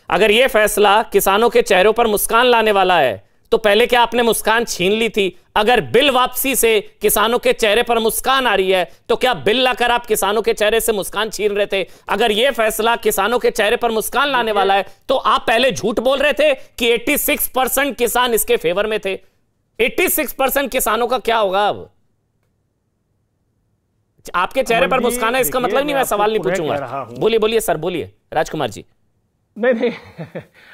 अगर यह फैसला किसानों के चेहरों पर मुस्कान लाने वाला है तो पहले क्या आपने मुस्कान छीन ली थी? अगर बिल वापसी से किसानों के चेहरे पर मुस्कान आ रही है तो क्या बिल लाकर आप किसानों के चेहरे से मुस्कान छीन रहे थे? अगर यह फैसला किसानों के चेहरे पर मुस्कान लाने वाला है तो आप पहले झूठ बोल रहे थे कि 86% किसान इसके फेवर में थे। 86% किसानों का क्या होगा? अब आपके चेहरे पर मुस्कान है इसका मतलब नहीं मैं सवाल नहीं पूछूंगा। बोलिए बोलिए सर, बोलिए राजकुमार जी। नहीं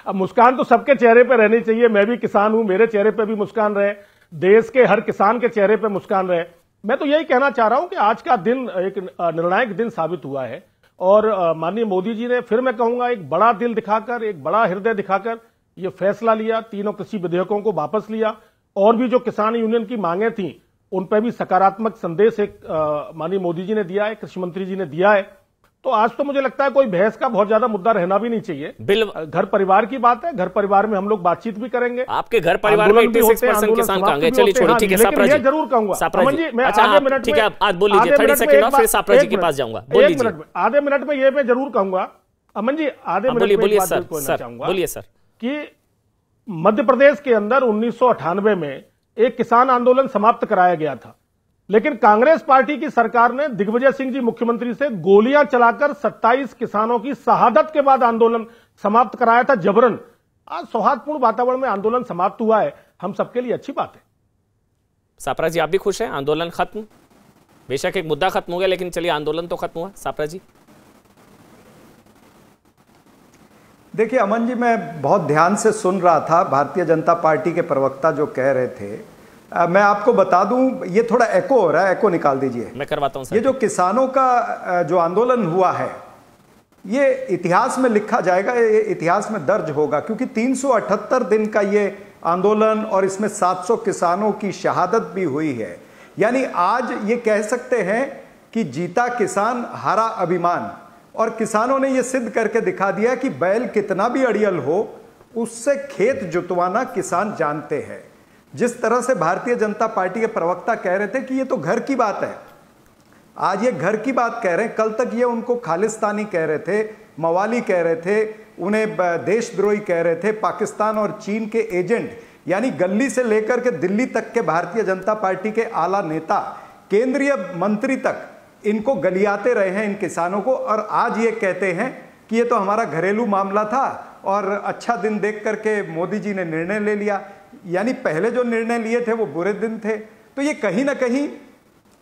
अब मुस्कान तो सबके चेहरे पे रहनी चाहिए। मैं भी किसान हूं, मेरे चेहरे पे भी मुस्कान रहे, देश के हर किसान के चेहरे पे मुस्कान रहे। मैं तो यही कहना चाह रहा हूं कि आज का दिन एक निर्णायक दिन साबित हुआ है और माननीय मोदी जी ने, फिर मैं कहूंगा, एक बड़ा दिल दिखाकर, एक बड़ा हृदय दिखाकर ये फैसला लिया। तीनों कृषि विधेयकों को वापस लिया और भी जो किसान यूनियन की मांगे थी उन पर भी सकारात्मक संदेश एक माननीय मोदी जी ने दिया है, कृषि मंत्री जी ने दिया है। तो आज तो मुझे लगता है कोई बहस का बहुत ज्यादा मुद्दा रहना भी नहीं चाहिए। बिल घर परिवार की बात है, घर परिवार में हम लोग बातचीत भी करेंगे। आपके घर परिवार में 86% किसान कहेंगे। चलिए छोड़ो, ठीक है सापरा जी, जरूर कहूंगा सापरा जी। मैं अच्छा आधे मिनट, ठीक है आप बोल लीजिए, 30 सेकंड और फिर सापरा जी के पास जाऊंगा। आधे मिनट में ये मैं जरूर कहूंगा अमन जी, आधे मिनट में बोलिए सर, बोलिए सर, कि मध्य प्रदेश के अंदर 1998 में एक किसान आंदोलन समाप्त कराया गया था, लेकिन कांग्रेस पार्टी की सरकार ने दिग्विजय सिंह जी मुख्यमंत्री से गोलियां चलाकर 27 किसानों की शहादत के बाद आंदोलन समाप्त कराया था जबरन। आज सौहार्दपूर्ण वातावरण में आंदोलन समाप्त हुआ है, हम सबके लिए अच्छी बात है। सापरा जी, आप भी खुश हैं? आंदोलन खत्म, बेशक एक मुद्दा खत्म हो गया लेकिन चलिए आंदोलन तो खत्म हुआ। सापरा जी। देखिए अमन जी, मैं बहुत ध्यान से सुन रहा था भारतीय जनता पार्टी के प्रवक्ता जो कह रहे थे। मैं आपको बता दूं, ये थोड़ा एको हो रहा है, एको निकाल दीजिए। मैं करवाता हूं सर। ये जो किसानों का जो आंदोलन हुआ है ये इतिहास में लिखा जाएगा, ये इतिहास में दर्ज होगा, क्योंकि 378 दिन का ये आंदोलन और इसमें 700 किसानों की शहादत भी हुई है। यानी आज ये कह सकते हैं कि जीता किसान हारा अभिमान। और किसानों ने ये सिद्ध करके दिखा दिया कि बैल कितना भी अड़ियल हो उससे खेत जुतवाना किसान जानते हैं। जिस तरह से भारतीय जनता पार्टी के प्रवक्ता कह रहे थे कि ये तो घर की बात है, आज ये घर की बात कह रहे हैं। कल तक ये उनको खालिस्तानी कह रहे थे, मवाली कह रहे थे, उन्हें देशद्रोही कह रहे थे, पाकिस्तान और चीन के एजेंट। यानी गली से लेकर के दिल्ली तक के भारतीय जनता पार्टी के आला नेता, केंद्रीय मंत्री तक इनको गलियाते रहे हैं इन किसानों को। और आज ये कहते हैं कि ये तो हमारा घरेलू मामला था और अच्छा दिन देख करके मोदी जी ने निर्णय ले लिया। यानी पहले जो निर्णय लिए थे वो बुरे दिन थे। तो ये कहीं ना कहीं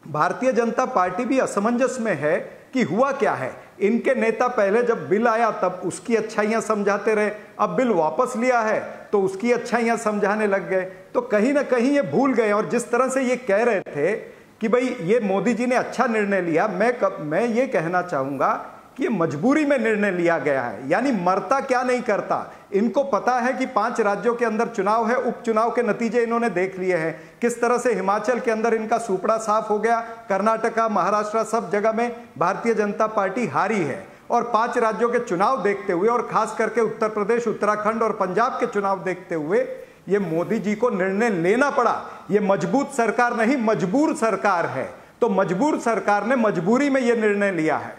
भारतीय जनता पार्टी भी असमंजस में है कि हुआ क्या है। इनके नेता पहले जब बिल आया तब उसकी अच्छाइयां समझाते रहे, अब बिल वापस लिया है तो उसकी अच्छाइयां समझाने लग गए। तो कहीं ना कहीं ये भूल गए। और जिस तरह से ये कह रहे थे कि भाई ये मोदी जी ने अच्छा निर्णय लिया, मैं ये कहना चाहूंगा कि ये मजबूरी में निर्णय लिया गया है। यानी मरता क्या नहीं करता। इनको पता है कि 5 राज्यों के अंदर चुनाव है, उपचुनाव के नतीजे इन्होंने देख लिए हैं। किस तरह से हिमाचल के अंदर इनका सुपड़ा साफ हो गया, कर्नाटका, महाराष्ट्र, सब जगह में भारतीय जनता पार्टी हारी है। और 5 राज्यों के चुनाव देखते हुए और खास करके उत्तर प्रदेश, उत्तराखंड और पंजाब के चुनाव देखते हुए ये मोदी जी को निर्णय लेना पड़ा। ये मजबूत सरकार नहीं, मजबूर सरकार है। तो मजबूर सरकार ने मजबूरी में यह निर्णय लिया है।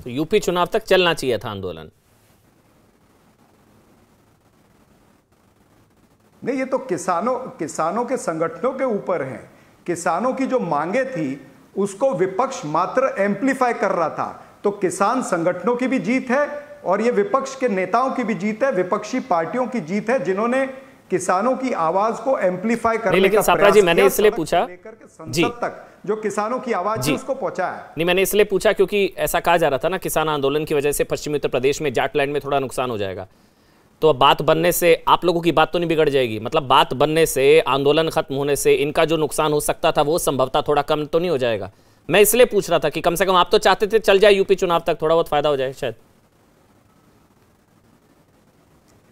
तो यूपी चुनाव तक चलना चाहिए था आंदोलन। नहीं, ये तो किसानों के संगठनों के ऊपर है। किसानों की जो मांगे थी उसको विपक्ष मात्र एम्प्लीफाई कर रहा था। तो किसान संगठनों की भी जीत है और ये विपक्ष के नेताओं की भी जीत है, विपक्षी पार्टियों की जीत है जिन्होंने किसानों की आवाज को एम्प्लीफाई करने का प्रयास जी, मैंने इसलिए पूछा जी तक जो किसानों की आवाज है उसको पहुंचाया। नहीं, मैंने इसलिए पूछा क्योंकि ऐसा कहा जा रहा था ना, किसान आंदोलन की वजह से पश्चिमी उत्तर प्रदेश में जाटलैंड में थोड़ा नुकसान हो जाएगा। तो अब बात बनने से आप लोगों की बात तो नहीं बिगड़ जाएगी? मतलब बात बनने से, आंदोलन खत्म होने से इनका जो नुकसान हो सकता था वो संभवतः थोड़ा कम तो नहीं हो जाएगा? मैं इसलिए पूछ रहा था कि कम से कम आप तो चाहते थे चल जाए यूपी चुनाव तक, थोड़ा बहुत फायदा हो जाए शायद।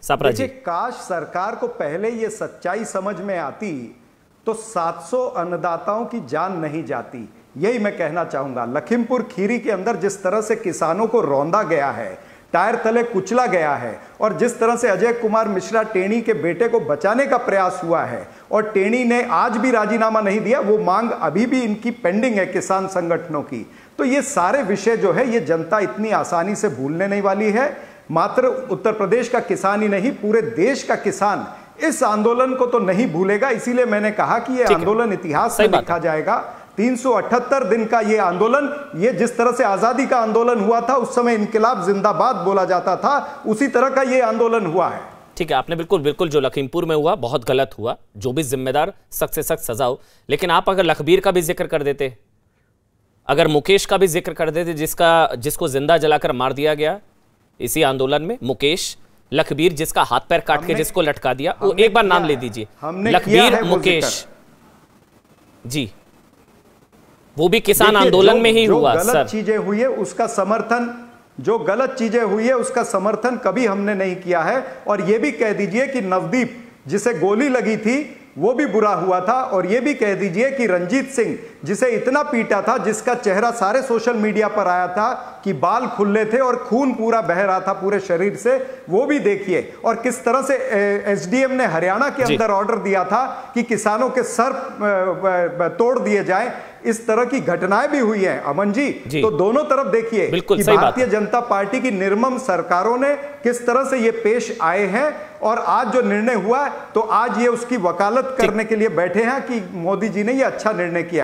सापरा जी, काश सरकार को पहले ये सच्चाई समझ में आती तो 700 अन्नदाताओं की जान नहीं जाती। यही मैं कहना चाहूंगा। लखीमपुर खीरी के अंदर जिस तरह से किसानों को रौंदा गया है, टायर तले कुचला गया है, और जिस तरह से अजय कुमार मिश्रा टेणी के बेटे को बचाने का प्रयास हुआ है और टेणी ने आज भी राजीनामा नहीं दिया, वो मांग अभी भी इनकी पेंडिंग है किसान संगठनों की। तो ये सारे विषय जो है ये जनता इतनी आसानी से भूलने नहीं वाली है। मात्र उत्तर प्रदेश का किसान ही नहीं, पूरे देश का किसान इस आंदोलन को तो नहीं भूलेगा। इसीलिए मैंने कहा कि यह आंदोलन इतिहास में लिखा जाएगा। 378 दिन का यह आंदोलन, ये जिस तरह से आजादी का आंदोलन हुआ था, उस समय इनकलाब जिंदाबाद बोला जाता था, उसी तरह का यह आंदोलन हुआ है। ठीक है, आपने बिल्कुल जो लखीमपुर में हुआ बहुत गलत हुआ, जो भी जिम्मेदार सख्त से सख्त सजा हो। लेकिन आप अगर लखबीर का भी जिक्र कर देते, अगर मुकेश का भी जिक्र कर देते, जिसको जिंदा जलाकर मार दिया गया इसी आंदोलन में, मुकेश, लखबीर जिसका हाथ पैर काट के जिसको लटका दिया, वो एक बार नाम ले दीजिए, लखबीर, मुकेश जी, वो भी किसान आंदोलन में ही हुआ। गलत चीजें हुई है उसका समर्थन, जो गलत चीजें हुई है उसका समर्थन कभी हमने नहीं किया है। और यह भी कह दीजिए कि नवदीप जिसे गोली लगी थी वो भी बुरा हुआ था, और यह भी कह दीजिए कि रंजीत सिंह जिसे इतना पीटा था, जिसका चेहरा सारे सोशल मीडिया पर आया था कि बाल खुले थे और खून पूरा बह रहा था पूरे शरीर से, वो भी देखिए। और किस तरह से एसडीएम ने हरियाणा के अंदर ऑर्डर दिया था कि किसानों के सर तोड़ दिए जाए, इस तरह की घटनाएं भी हुई हैं अमन जी। तो दोनों तरफ देखिए कि भारतीय जनता पार्टी की निर्मम सरकारों ने किस तरह से ये पेश आए हैं, और आज जो निर्णय हुआ तो आज ये उसकी वकालत करने के लिए बैठे हैं कि मोदी जी ने ये अच्छा निर्णय किया।